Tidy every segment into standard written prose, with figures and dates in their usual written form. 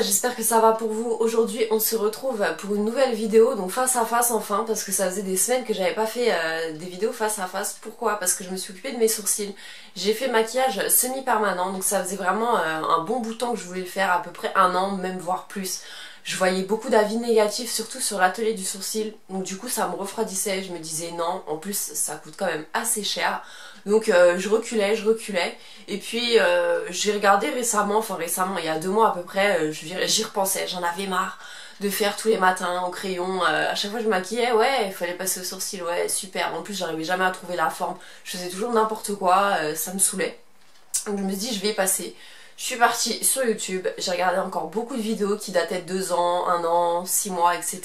j'espère que ça va pour vous. Aujourd'hui on se retrouve pour une nouvelle vidéo, donc face à face enfin, parce que ça faisait des semaines que j'avais pas fait des vidéos face à face. Pourquoi? Parce que je me suis occupée de mes sourcils. J'ai fait maquillage semi-permanent, donc ça faisait vraiment un bon bout de temps que je voulais le faire, à peu près un an, même voire plus. Je voyais beaucoup d'avis négatifs, surtout sur l'atelier du sourcil, donc du coup ça me refroidissait, je me disais non, en plus ça coûte quand même assez cher. Donc je reculais, et puis j'ai regardé récemment, il y a 2 mois à peu près, j'y repensais, j'en avais marre de faire tous les matins au crayon, à chaque fois je me maquillais, ouais il fallait passer au sourcil, ouais super, en plus j'arrivais jamais à trouver la forme, je faisais toujours n'importe quoi, ça me saoulait. Donc je me suis dit je vais y passer. Je suis partie sur YouTube, j'ai regardé encore beaucoup de vidéos qui dataient de 2 ans, 1 an, 6 mois, etc.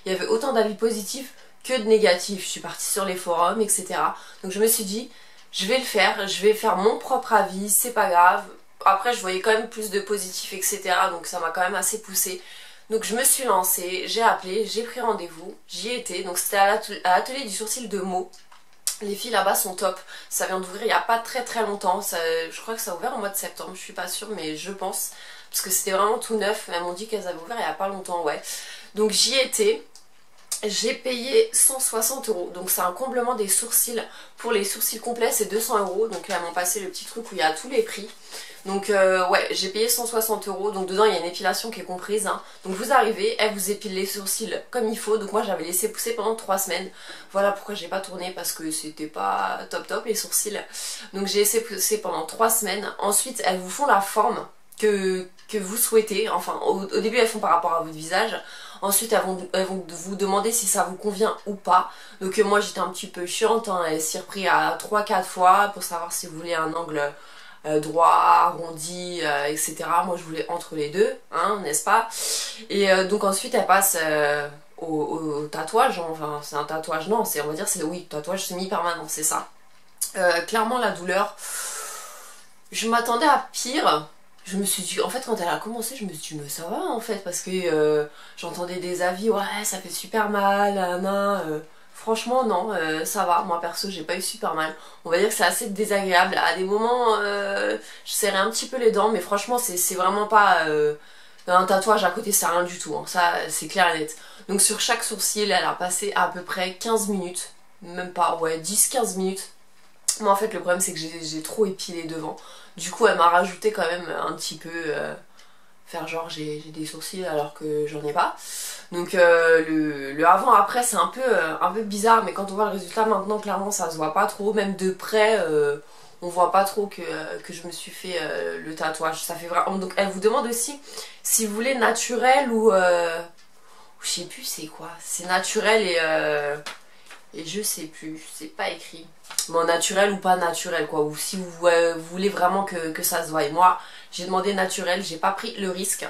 Il y avait autant d'avis positifs que de négatifs. Je suis partie sur les forums, etc. Donc je me suis dit, je vais le faire, je vais faire mon propre avis, c'est pas grave. Après je voyais quand même plus de positifs, etc. Donc ça m'a quand même assez poussée. Donc je me suis lancée, j'ai appelé, j'ai pris rendez-vous, j'y étais. Donc c'était à l'atelier du sourcil de Meaux. Les filles là-bas sont top, ça vient d'ouvrir il n'y a pas très longtemps, je crois que ça a ouvert au mois de septembre, je suis pas sûre mais je pense, parce que c'était vraiment tout neuf, elles m'ont dit qu'elles avaient ouvert il n'y a pas longtemps, ouais. Donc j'y étais, j'ai payé 160 €, donc c'est un comblement des sourcils, pour les sourcils complets c'est 200 €, donc là elles m'ont passé le petit truc où il y a tous les prix. Donc ouais, j'ai payé 160 €, donc dedans il y a une épilation qui est comprise, hein. Donc vous arrivez, elle vous épile les sourcils comme il faut, donc moi j'avais laissé pousser pendant 3 semaines. Voilà pourquoi j'ai pas tourné, parce que c'était pas top les sourcils. Donc j'ai laissé pousser pendant 3 semaines, ensuite elles vous font la forme que vous souhaitez, enfin au début elles font par rapport à votre visage. Ensuite elles vont vous demander si ça vous convient ou pas. Donc moi j'étais un petit peu chiante, hein, elle s'y repris à 3-4 fois pour savoir si vous voulez un angle droit, arrondi, etc. Moi je voulais entre les deux, hein, n'est-ce pas? Et donc ensuite elle passe au tatouage, hein. Enfin c'est un tatouage, non, on va dire c'est oui, tatouage semi-permanent, c'est ça. Clairement la douleur, je m'attendais à pire. Je me suis dit, en fait quand elle a commencé je me suis dit mais ça va en fait, parce que j'entendais des avis, ouais ça fait super mal, franchement non, ça va, moi perso j'ai pas eu super mal. On va dire que c'est assez désagréable, à des moments je serrais un petit peu les dents, mais franchement c'est vraiment pas un tatouage à côté, c'est rien du tout, hein. Ça c'est clair et net. Donc sur chaque sourcil elle a passé à peu près 15 minutes, même pas, ouais 10-15 minutes. Mais en fait le problème c'est que j'ai trop épilé devant. Du coup elle m'a rajouté quand même un petit peu, faire genre j'ai des sourcils alors que j'en ai pas. Donc le avant après c'est un peu bizarre, mais quand on voit le résultat maintenant clairement ça se voit pas trop. Même de près on voit pas trop que je me suis fait le tatouage. Ça fait vraiment... Donc elle vous demande aussi si vous voulez naturel ou je sais plus c'est quoi. C'est naturel et je sais plus, c'est pas écrit. Bon, naturel ou pas naturel quoi, ou si vous voulez vraiment que ça se voie. Moi j'ai demandé naturel, j'ai pas pris le risque.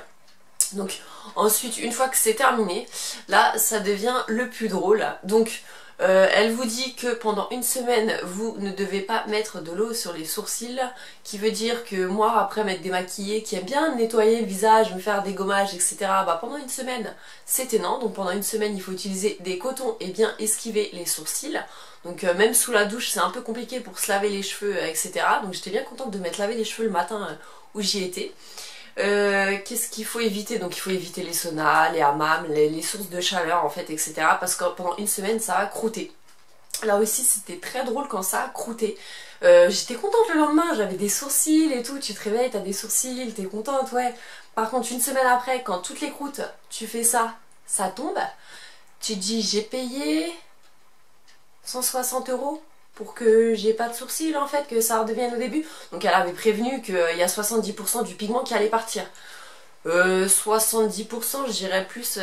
Donc ensuite une fois que c'est terminé, là ça devient le plus drôle. Donc elle vous dit que pendant une semaine vous ne devez pas mettre de l'eau sur les sourcils, qui veut dire que moi après m'être démaquillée, qui aime bien nettoyer le visage, me faire des gommages etc, bah pendant une semaine c'était non. Donc pendant une semaine il faut utiliser des cotons et bien esquiver les sourcils. Donc même sous la douche c'est un peu compliqué pour se laver les cheveux etc. Donc j'étais bien contente de m'être lavé les cheveux le matin où j'y étais. Qu'est-ce qu'il faut éviter? Donc il faut éviter les saunas, les hammams, les sources de chaleur en fait etc. Parce que pendant une semaine ça a croûté. Là aussi c'était très drôle quand ça a croûté. J'étais contente le lendemain, j'avais des sourcils et tout, tu te réveilles, t'as des sourcils, t'es contente, ouais. Par contre une semaine après, quand toutes les croûtes, tu fais ça, ça tombe. Tu te dis j'ai payé 160 € pour que j'ai pas de sourcils en fait, que ça redevienne au début. Donc elle avait prévenu qu'il y a 70% du pigment qui allait partir. 70%, je dirais plus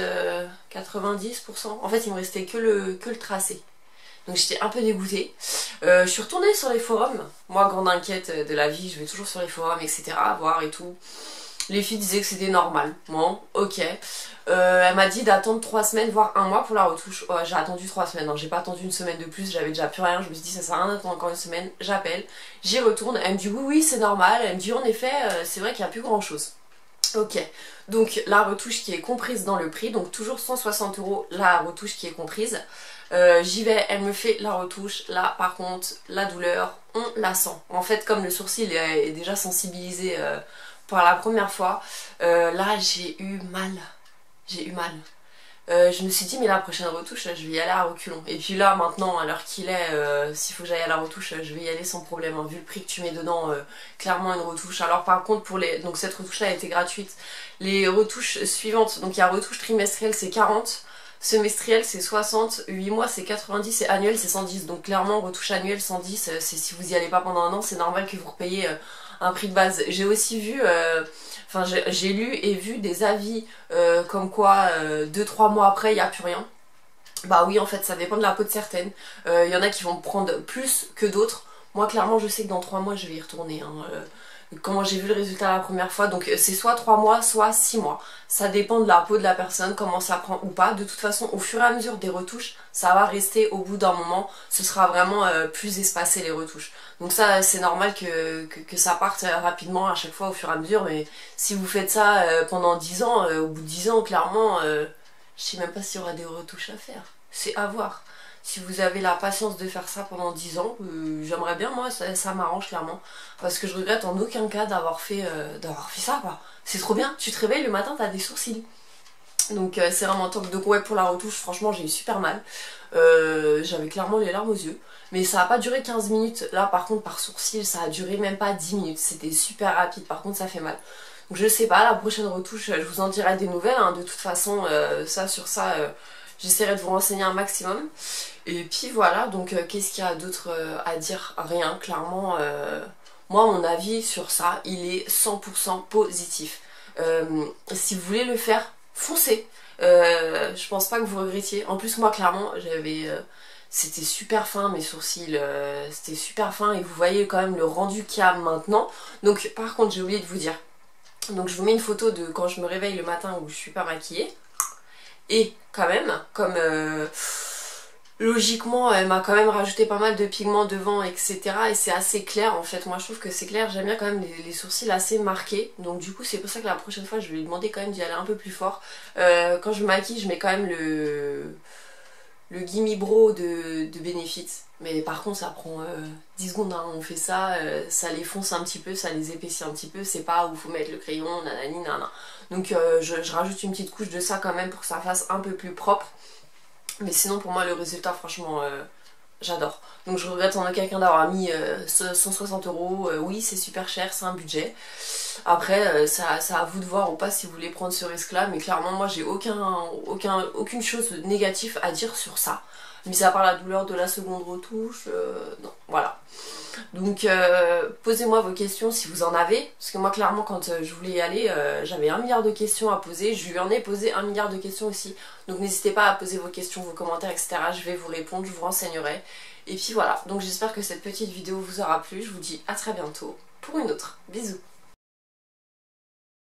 90%. En fait il me restait que le tracé. Donc j'étais un peu dégoûtée. Je suis retournée sur les forums. Moi grande inquiète de la vie, je vais toujours sur les forums etc, voir et tout. Les filles disaient que c'était normal. Bon, ok. Elle m'a dit d'attendre 3 semaines, voire 1 mois pour la retouche. Ouais, j'ai attendu 3 semaines, hein. J'ai pas attendu une semaine de plus, j'avais déjà plus rien. Je me suis dit ça sert à rien d'attendre encore une semaine. J'appelle, j'y retourne. Elle me dit oui, c'est normal. Elle me dit en effet, c'est vrai qu'il n'y a plus grand chose. Ok, donc la retouche qui est comprise dans le prix, donc toujours 160 € la retouche qui est comprise. J'y vais, elle me fait la retouche. Là par contre, la douleur, on la sent. En fait, comme le sourcil est déjà sensibilisé pour la première fois, là j'ai eu mal. J'ai eu mal. Je me suis dit mais la prochaine retouche je vais y aller à reculons. Et puis là maintenant à l'heure qu'il est, s'il faut que j'aille à la retouche je vais y aller sans problème, hein. Vu le prix que tu mets dedans, clairement une retouche. Alors par contre pour les... donc cette retouche là a été gratuite. Les retouches suivantes, donc il y a retouche trimestrielle c'est 40, semestrielle c'est 60, 8 mois c'est 90 et annuel c'est 110. Donc clairement retouche annuelle 110, c'est si vous y allez pas pendant un an c'est normal que vous repayiez un prix de base. J'ai aussi vu... Enfin, j'ai lu et vu des avis comme quoi 2-3 mois après il n'y a plus rien. Bah oui, en fait, ça dépend de la peau de certaines. Il y en a qui vont prendre plus que d'autres. Moi, clairement, je sais que dans 3 mois, je vais y retourner, hein. Comment j'ai vu le résultat la première fois, donc c'est soit 3 mois, soit 6 mois. Ça dépend de la peau de la personne, comment ça prend ou pas. De toute façon, au fur et à mesure des retouches, ça va rester au bout d'un moment. Ce sera vraiment plus espacé les retouches. Donc ça, c'est normal que ça parte rapidement à chaque fois au fur et à mesure. Mais si vous faites ça pendant 10 ans, au bout de 10 ans, clairement, je sais même pas s'il y aura des retouches à faire. C'est à voir. Si vous avez la patience de faire ça pendant 10 ans, j'aimerais bien, moi, ça m'arrange clairement. Parce que je regrette en aucun cas d'avoir fait ça, quoi. C'est trop bien, tu te réveilles le matin, t'as des sourcils. Donc c'est vraiment top. Donc ouais, pour la retouche, franchement, j'ai eu super mal. J'avais clairement les larmes aux yeux. Mais ça a pas duré 15 minutes. Là, par contre, par sourcil, ça a duré même pas 10 minutes. C'était super rapide. Par contre, ça fait mal. Donc je sais pas, la prochaine retouche, je vous en dirai des nouvelles, hein. De toute façon, sur ça... j'essaierai de vous renseigner un maximum. Et puis voilà, donc qu'est-ce qu'il y a d'autre à dire? Rien, clairement. Moi, mon avis sur ça, il est 100% positif. Si vous voulez le faire, foncez. Je pense pas que vous regrettiez. En plus, moi, clairement, c'était super fin, mes sourcils. C'était super fin et vous voyez quand même le rendu qu'il y a maintenant. Donc, par contre, j'ai oublié de vous dire. Donc, je vous mets une photo de quand je me réveille le matin où je suis pas maquillée. Et quand même, comme logiquement elle m'a quand même rajouté pas mal de pigments devant, etc. Et c'est assez clair en fait, moi je trouve que c'est clair, j'aime bien quand même les sourcils assez marqués. Donc du coup c'est pour ça que la prochaine fois je vais lui demander quand même d'y aller un peu plus fort. Quand je me maquille je mets quand même le Gimme Bro de Benefit. Mais par contre ça prend 10 secondes, hein. On fait ça, ça les fonce un petit peu, ça les épaissit un petit peu, c'est pas où faut mettre le crayon, nanani nanana. Donc je rajoute une petite couche de ça quand même pour que ça fasse un peu plus propre. Mais sinon pour moi le résultat franchement j'adore. Donc je regrette en aucun cas d'avoir mis 160 €. Oui c'est super cher, c'est un budget. Après c'est à vous de voir ou pas si vous voulez prendre ce risque là. Mais clairement moi j'ai aucune chose négative à dire sur ça. Mis à part la douleur de la seconde retouche, non, voilà. Donc posez-moi vos questions si vous en avez, parce que moi clairement quand je voulais y aller, j'avais 1 milliard de questions à poser, je lui en ai posé 1 milliard de questions aussi. Donc n'hésitez pas à poser vos questions, vos commentaires, etc. Je vais vous répondre, je vous renseignerai. Et puis voilà, donc j'espère que cette petite vidéo vous aura plu, je vous dis à très bientôt pour une autre. Bisous.